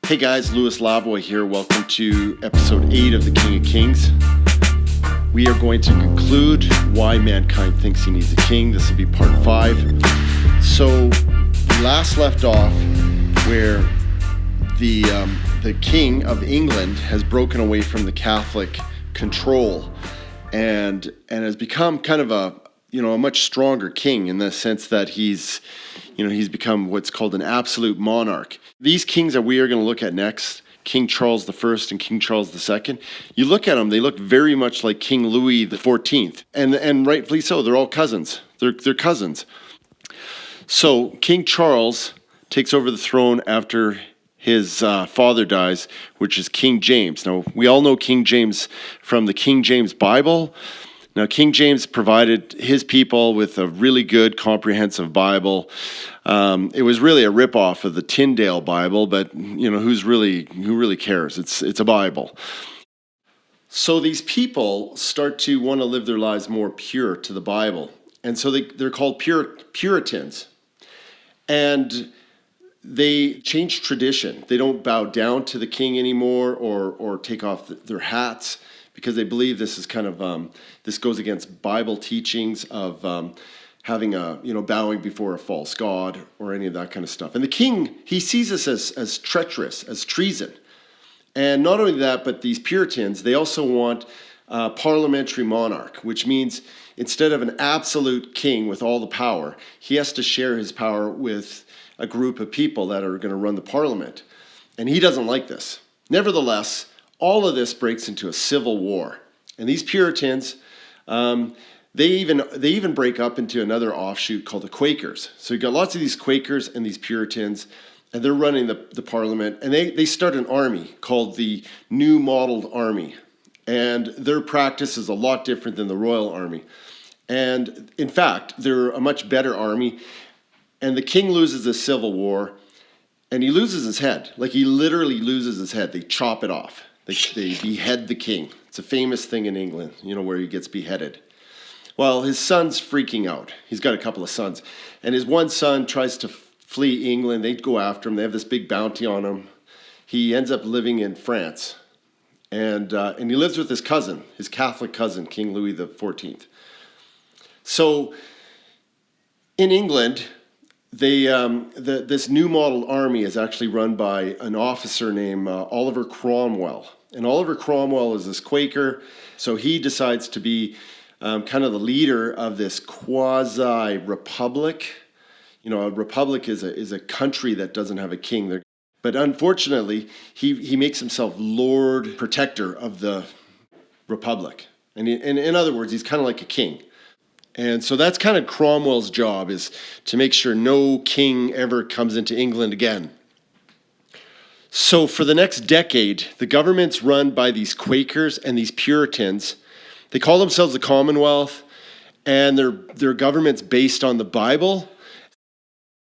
Hey guys, Lavoie here. Welcome to episode 8 of The King of Kings. We are going to conclude why mankind thinks he needs a king. This will be part 5. So we last left off where the King of England has broken away from the Catholic control and has become kind of a much stronger king in the sense that he's become what's called an absolute monarch. These kings that we are going to look at next, King Charles I and King Charles II, you look at them, they look very much like King Louis XIV, and rightfully so. They're all cousins. They're cousins. So King Charles takes over the throne after his father dies, which is King James. Now, we all know King James from the King James Bible. Now, King James provided his people with a really good, comprehensive Bible. It was really a ripoff of the Tyndale Bible, but who really cares? It's a Bible. So these people start to want to live their lives more pure to the Bible, and so they're called Puritans, and they change tradition. They don't bow down to the king anymore or take off their hats, because they believe this is kind of this goes against Bible teachings of having bowing before a false god or any of that kind of stuff. And the king, he sees this as treacherous, as treason. And not only that, but these Puritans, they also want a parliamentary monarch, which means instead of an absolute king with all the power, he has to share his power with a group of people that are going to run the parliament. And he doesn't like this. Nevertheless, all of this breaks into a civil war. And these Puritans, they even break up into another offshoot called the Quakers. So you've got lots of these Quakers and these Puritans, and they're running the parliament. And they start an army called the New Modeled Army. And their practice is a lot different than the Royal Army. And in fact, they're a much better army. And the king loses the civil war, and he loses his head. Like, he literally loses his head. They chop it off. They behead the king. It's a famous thing in England, where he gets beheaded. Well, his son's freaking out. He's got a couple of sons. And his one son tries to flee England. They go after him. They have this big bounty on him. He ends up living in France. And he lives with his cousin, his Catholic cousin, King Louis XIV. So in England, this new model army is actually run by an officer named Oliver Cromwell. And Oliver Cromwell is this Quaker, so he decides to be kind of the leader of this quasi-republic. A republic is a country that doesn't have a king. But unfortunately, he makes himself Lord Protector of the republic. And in other words, he's kind of like a king. And so that's kind of Cromwell's job, is to make sure no king ever comes into England again. So for the next decade, the government's run by these Quakers and these Puritans. They call themselves the Commonwealth, and their government's based on the Bible.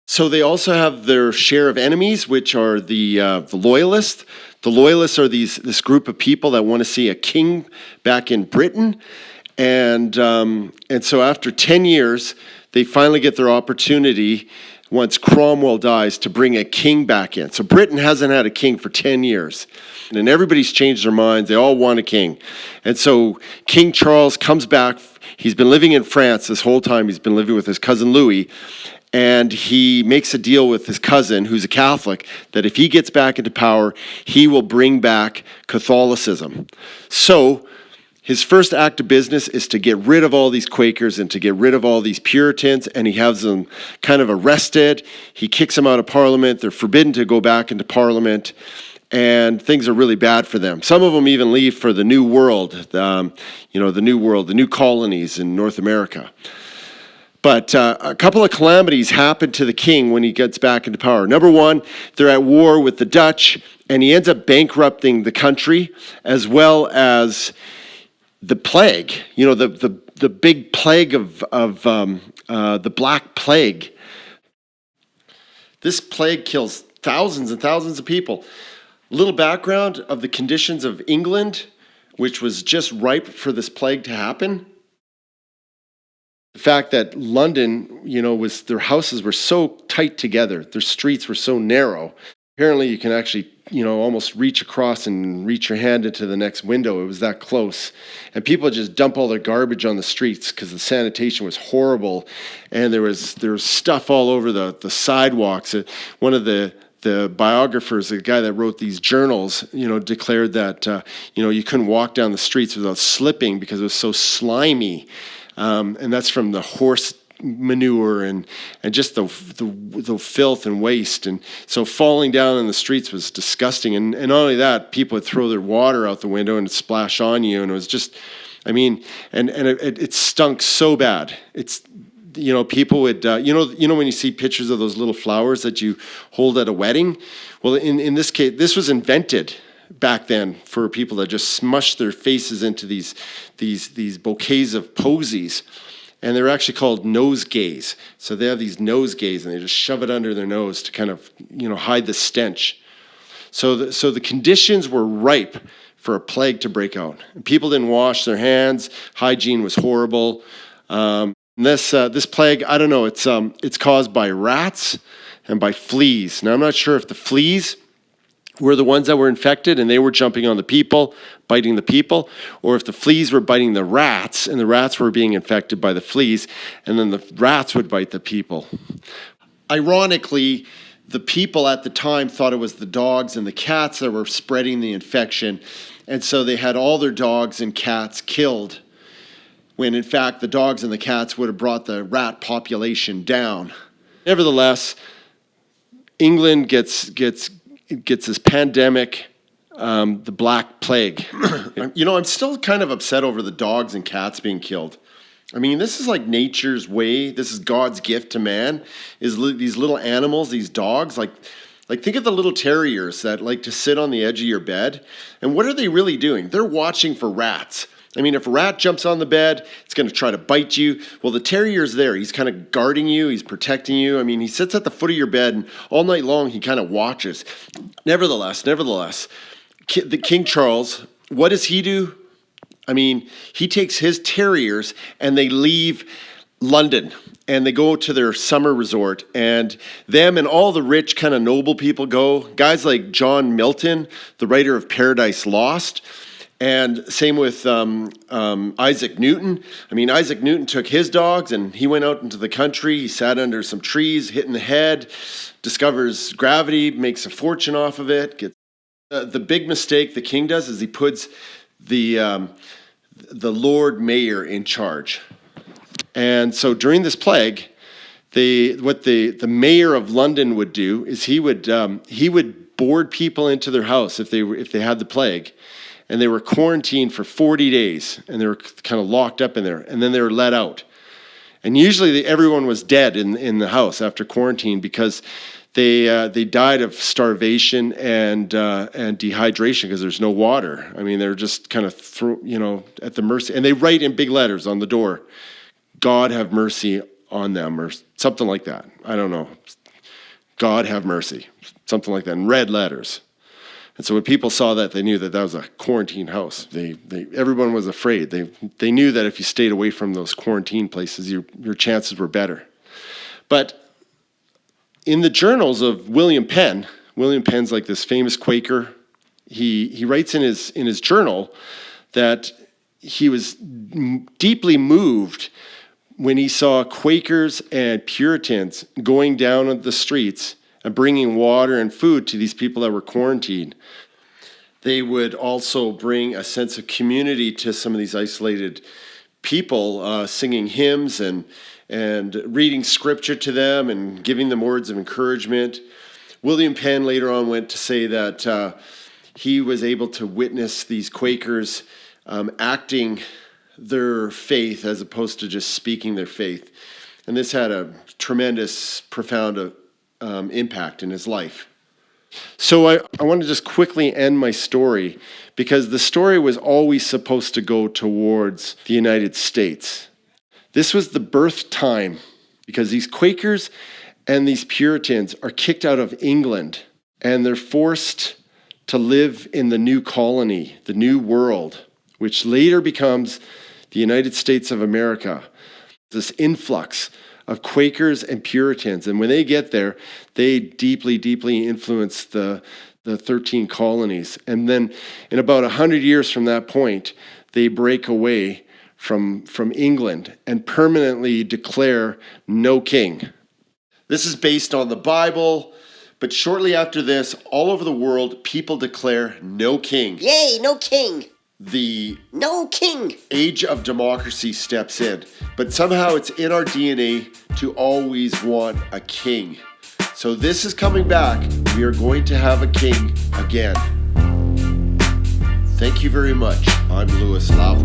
So they also have their share of enemies, which are the Loyalists. The Loyalists are this group of people that want to see a king back in Britain. And so after 10 years, they finally get their opportunity, once Cromwell dies, to bring a king back in. So Britain hasn't had a king for 10 years. And everybody's changed their minds. They all want a king. And so King Charles comes back. He's been living in France this whole time. He's been living with his cousin Louis. And he makes a deal with his cousin, who's a Catholic, that if he gets back into power, he will bring back Catholicism. So his first act of business is to get rid of all these Quakers and to get rid of all these Puritans, and he has them kind of arrested. He kicks them out of Parliament. They're forbidden to go back into Parliament, and things are really bad for them. Some of them even leave for the New World, the New World, the new colonies in North America. But a couple of calamities happen to the king when he gets back into power. Number one, they're at war with the Dutch, and he ends up bankrupting the country, as well as the plague, the big plague of the Black Plague. This plague kills thousands and thousands of people. Little background of the conditions of England, which was just ripe for this plague to happen. The fact that London, their houses were so tight together, their streets were so narrow. Apparently you can actually, almost reach across and reach your hand into the next window. It was that close. And people just dump all their garbage on the streets because the sanitation was horrible. And there was stuff all over the sidewalks. One of the biographers, the guy that wrote these journals, declared that, you couldn't walk down the streets without slipping because it was so slimy. And that's from the horse manure and just the filth and waste. And so falling down in the streets was disgusting. And not only that, people would throw their water out the window and splash on you. And it was just, and it stunk so bad. It's, people would, when you see pictures of those little flowers that you hold at a wedding, well, in this case, this was invented back then for people that just smush their faces into these bouquets of posies. And they're actually called nosegays. So they have these nosegays and they just shove it under their nose to kind of, hide the stench. So the conditions were ripe for a plague to break out. And people didn't wash their hands. Hygiene was horrible. This plague, I don't know, it's caused by rats and by fleas. Now, I'm not sure if the fleas were the ones that were infected and they were jumping on the people, biting the people, or if the fleas were biting the rats and the rats were being infected by the fleas, and then the rats would bite the people. Ironically, the people at the time thought it was the dogs and the cats that were spreading the infection, and so they had all their dogs and cats killed, when in fact the dogs and the cats would have brought the rat population down. Nevertheless, England gets this pandemic, the Black Plague. I'm still kind of upset over the dogs and cats being killed. I mean, this is like nature's way. This is God's gift to man, is these little animals, these dogs. Like think of the little terriers that like to sit on the edge of your bed. And what are they really doing? They're watching for rats. I mean, if a rat jumps on the bed, it's going to try to bite you. Well, the terrier's there. He's kind of guarding you. He's protecting you. I mean, he sits at the foot of your bed, and all night long, he kind of watches. Nevertheless, the King Charles, what does he do? I mean, he takes his terriers, and they leave London, and they go to their summer resort, and them and all the rich kind of noble people go. Guys like John Milton, the writer of Paradise Lost. And same with Isaac Newton. I mean, Isaac Newton took his dogs and he went out into the country. He sat under some trees, hit in the head, discovers gravity, makes a fortune off of it. The big mistake the king does is he puts the Lord Mayor in charge. And so during this plague, what the mayor of London would do is he would board people into their house if they had the plague. And they were quarantined for 40 days, and they were kind of locked up in there, and then they were let out. And usually everyone was dead in the house after quarantine because they died of starvation and dehydration because there's no water. I mean, they're just kind of at the mercy. And they write in big letters on the door, "God have mercy on them," or something like that. I don't know. "God have mercy," something like that, in red letters. And so when people saw that, they knew that was a quarantine house. Everyone was afraid. They knew that if you stayed away from those quarantine places, your chances were better. But in the journals of William Penn's like this famous Quaker. He writes in his journal that he was deeply moved when he saw Quakers and Puritans going down the streets and bringing water and food to these people that were quarantined. They would also bring a sense of community to some of these isolated people, singing hymns and reading scripture to them and giving them words of encouragement. William Penn later on went to say that he was able to witness these Quakers acting their faith as opposed to just speaking their faith. And this had a tremendous, profound impact in his life. So I want to just quickly end my story because the story was always supposed to go towards the United States. This was the birth time because these Quakers and these Puritans are kicked out of England and they're forced to live in the new colony, the new world, which later becomes the United States of America. This influx of Quakers and Puritans. And when they get there, they deeply, deeply influence the 13 colonies. And then in about 100 years from that point, they break away from England and permanently declare no king. This is based on the Bible, but shortly after this, all over the world, people declare no king. Yay, no king. No king. Age of democracy steps in, but somehow it's in our DNA to always want a king. So this is coming back. We are going to have a king again. Thank you very much. I'm Louis Lavoie.